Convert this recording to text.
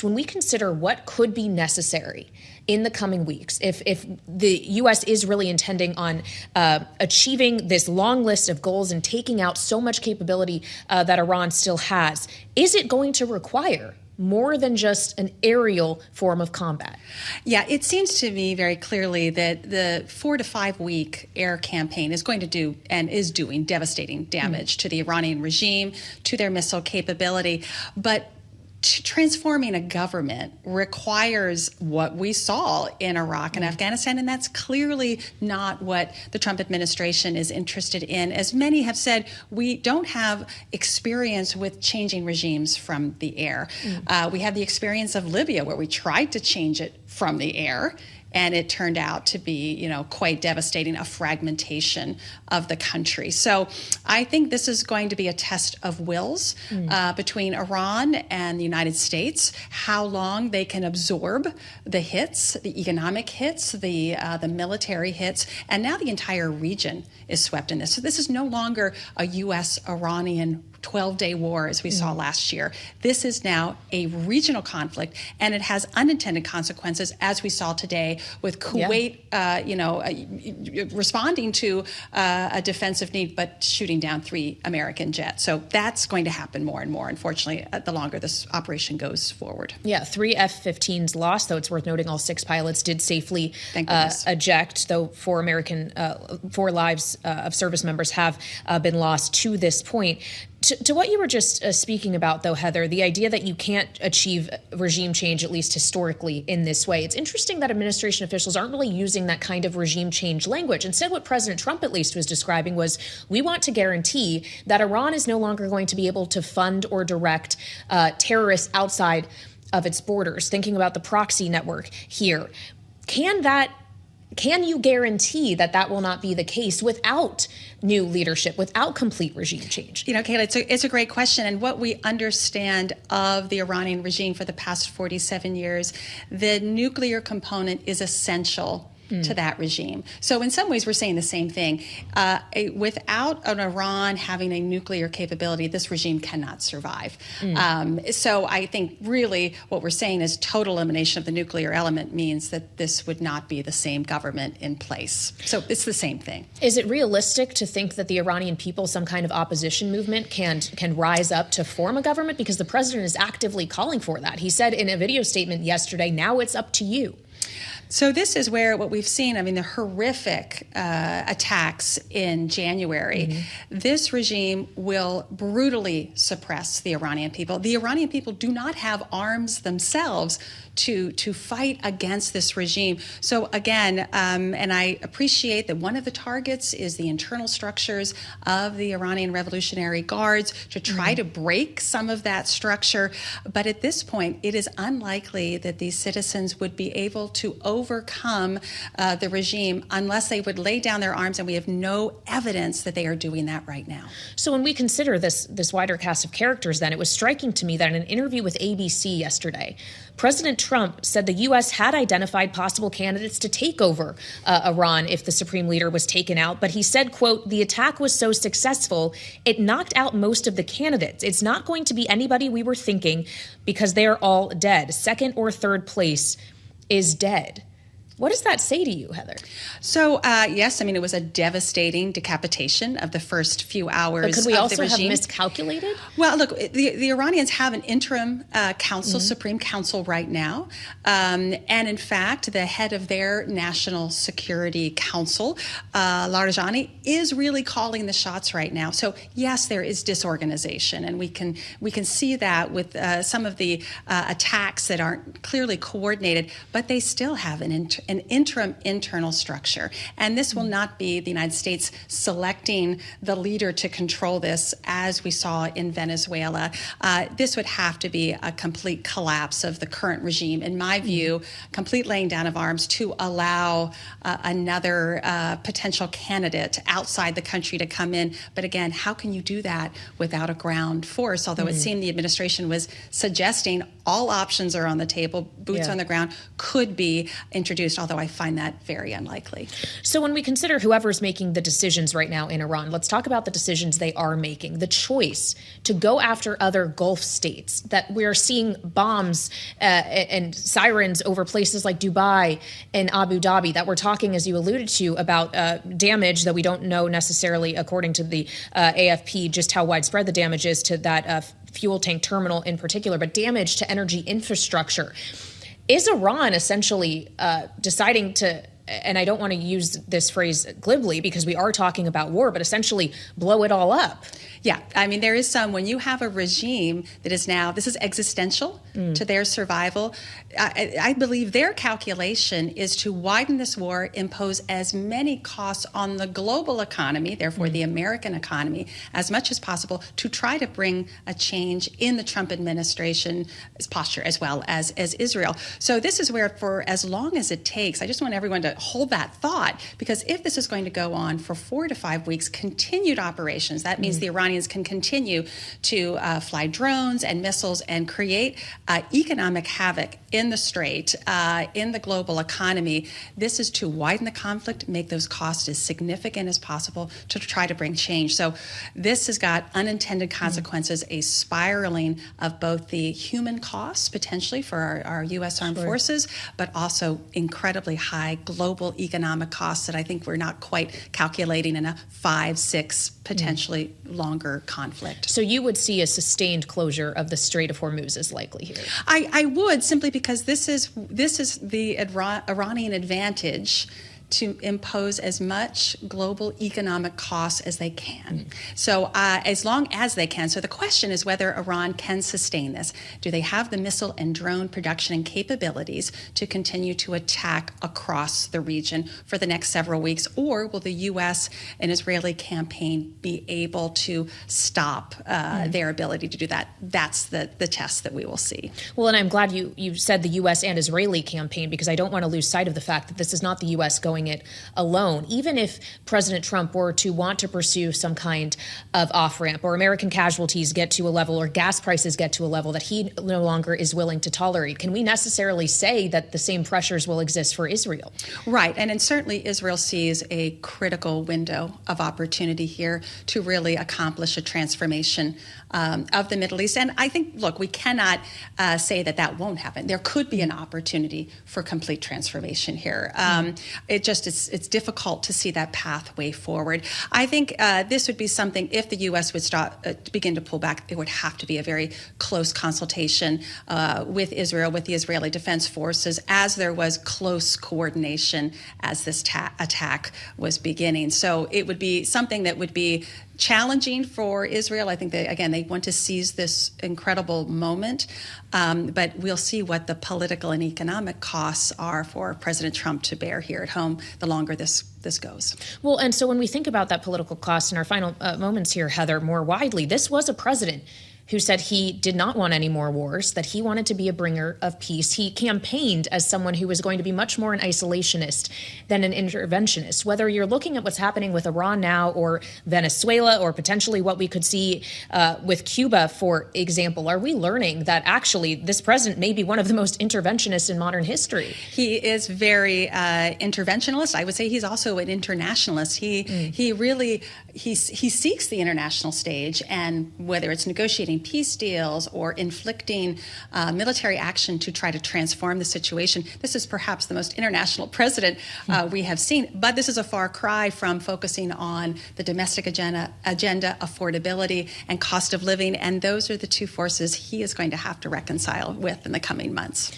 When we consider what could be necessary in the coming weeks, if the U.S. is really intending on achieving this long list of goals and taking out so much capability that Iran still has, is it going to require more than just an aerial form of combat? Yeah, it seems to me very clearly that the 4 to 5 week air campaign is going to do and is doing devastating damage to the Iranian regime, to their missile capability. But transforming a government requires what we saw in Iraq and Afghanistan, and that's clearly not what the Trump administration is interested in. As many have said, we don't have experience with changing regimes from the air. We have the experience of Libya, where we tried to change it from the air, and it turned out to be, quite devastating, a fragmentation of the country. So I think this is going to be a test of wills between Iran and the United States, how long they can absorb the hits, the economic hits, the military hits, and now the entire region is swept in this. So this is no longer a U.S.-Iranian 12-day war as we saw last year. This is now a regional conflict, and it has unintended consequences, as we saw today with Kuwait, responding to a defensive need, but shooting down 3 American jets. So that's going to happen more and more, unfortunately, the longer this operation goes forward. Yeah, 3 F-15s lost, though it's worth noting all 6 pilots did safely eject, though 4 lives of service members have been lost to this point. To what you were just speaking about, though, Heather, the idea that you can't achieve regime change, at least historically, in this way. It's interesting that administration officials aren't really using that kind of regime change language. Instead, what President Trump at least was describing was, we want to guarantee that Iran is no longer going to be able to fund or direct terrorists outside of its borders, thinking about the proxy network here. Can you guarantee that that will not be the case without new leadership, without complete regime change? Kayla, it's a great question. And what we understand of the Iranian regime for the past 47 years, the nuclear component is essential to that regime. So in some ways, we're saying the same thing. Without an Iran having a nuclear capability, this regime cannot survive. So I think really what we're saying is total elimination of the nuclear element means that this would not be the same government in place. So it's the same thing. Is it realistic to think that the Iranian people, some kind of opposition movement, can rise up to form a government? Because the president is actively calling for that. He said in a video statement yesterday, now it's up to you. So this is where what we've seen, the horrific attacks in January, this regime will brutally suppress the Iranian people. The Iranian people do not have arms themselves to fight against this regime. So again, and I appreciate that one of the targets is the internal structures of the Iranian Revolutionary Guards to try to break some of that structure. But at this point, it is unlikely that these citizens would be able to overcome the regime unless they would lay down their arms, and we have no evidence that they are doing that right now. So when we consider this wider cast of characters, then, it was striking to me that in an interview with ABC yesterday, President Trump said the U.S. had identified possible candidates to take over Iran if the supreme leader was taken out. But he said, quote, the attack was so successful, it knocked out most of the candidates. It's not going to be anybody we were thinking because they're all dead. Second or third place is dead. What does that say to you, Heather? So, yes, it was a devastating decapitation of the first few hours of the regime. But could we also have miscalculated? Well, look, the Iranians have an interim council, Supreme Council right now. And in fact, the head of their National Security Council, Larijani, is really calling the shots right now. So, yes, there is disorganization, and we can see that with some of the attacks that aren't clearly coordinated, but they still have an interim internal structure. And this will not be the United States selecting the leader to control this, as we saw in Venezuela. This would have to be a complete collapse of the current regime, in my view, complete laying down of arms to allow another potential candidate outside the country to come in. But again, how can you do that without a ground force? Although it seemed the administration was suggesting all options are on the table, boots on the ground could be introduced. raised, although I find that very unlikely. So when we consider whoever's making the decisions right now in Iran, let's talk about the decisions they are making. The choice to go after other Gulf states, that we're seeing bombs and sirens over places like Dubai and Abu Dhabi, that we're talking, as you alluded to, about damage that we don't know necessarily, according to the AFP, just how widespread the damage is to that fuel tank terminal in particular, but damage to energy infrastructure. Is Iran essentially deciding to, and I don't want to use this phrase glibly because we are talking about war, but essentially blow it all up? Yeah, I mean, there is some, when you have a regime that is now, this is existential to their survival, I believe their calculation is to widen this war, impose as many costs on the global economy, therefore the American economy, as much as possible, to try to bring a change in the Trump administration's posture as well as Israel. So this is where, for as long as it takes, I just want everyone to hold that thought, because if this is going to go on for 4 to 5 weeks, continued operations, that means the Iranians can continue to fly drones and missiles and create economic havoc in the Strait, in the global economy. This is to widen the conflict, make those costs as significant as possible to try to bring change. So this has got unintended consequences, a spiraling of both the human costs potentially for our U.S. armed forces, but also incredibly high global economic costs that I think we're not quite calculating in a 5, 6, potentially longer conflict. So you would see a sustained closure of the Strait of Hormuz is likely here? I would, simply because this is the Iranian advantage to impose as much global economic costs as they can. So as long as they can. So the question is whether Iran can sustain this. Do they have the missile and drone production and capabilities to continue to attack across the region for the next several weeks? Or will the U.S. and Israeli campaign be able to stop their ability to do that? That's the test that we will see. Well, and I'm glad you said the U.S. and Israeli campaign, because I don't want to lose sight of the fact that this is not the U.S. going it alone. Even if President Trump were to want to pursue some kind of off-ramp, or American casualties get to a level, or gas prices get to a level that he no longer is willing to tolerate, can we necessarily say that the same pressures will exist for Israel? Right. And certainly Israel sees a critical window of opportunity here to really accomplish a transformation of the Middle East. And I think, look, we cannot say that won't happen. There could be an opportunity for complete transformation here. It's difficult to see that pathway forward. I think this would be something, if the U.S. would begin to pull back, it would have to be a very close consultation with Israel, with the Israeli Defense Forces, as there was close coordination as this attack was beginning. So it would be something that would be challenging for Israel. I think they want to seize this incredible moment, but we'll see what the political and economic costs are for President Trump to bear here at home the longer this goes. Well, and so when we think about that political cost in our final moments here, Heather, more widely, this was a president who said he did not want any more wars, that he wanted to be a bringer of peace. He campaigned as someone who was going to be much more an isolationist than an interventionist. Whether you're looking at what's happening with Iran now, or Venezuela, or potentially what we could see with Cuba, for example, are we learning that actually this president may be one of the most interventionists in modern history? He is very interventionalist. I would say he's also an internationalist. He really seeks the international stage, and whether it's negotiating peace deals or inflicting military action to try to transform the situation, this is perhaps the most international president we have seen. But this is a far cry from focusing on the domestic agenda, affordability, and cost of living. And those are the two forces he is going to have to reconcile with in the coming months.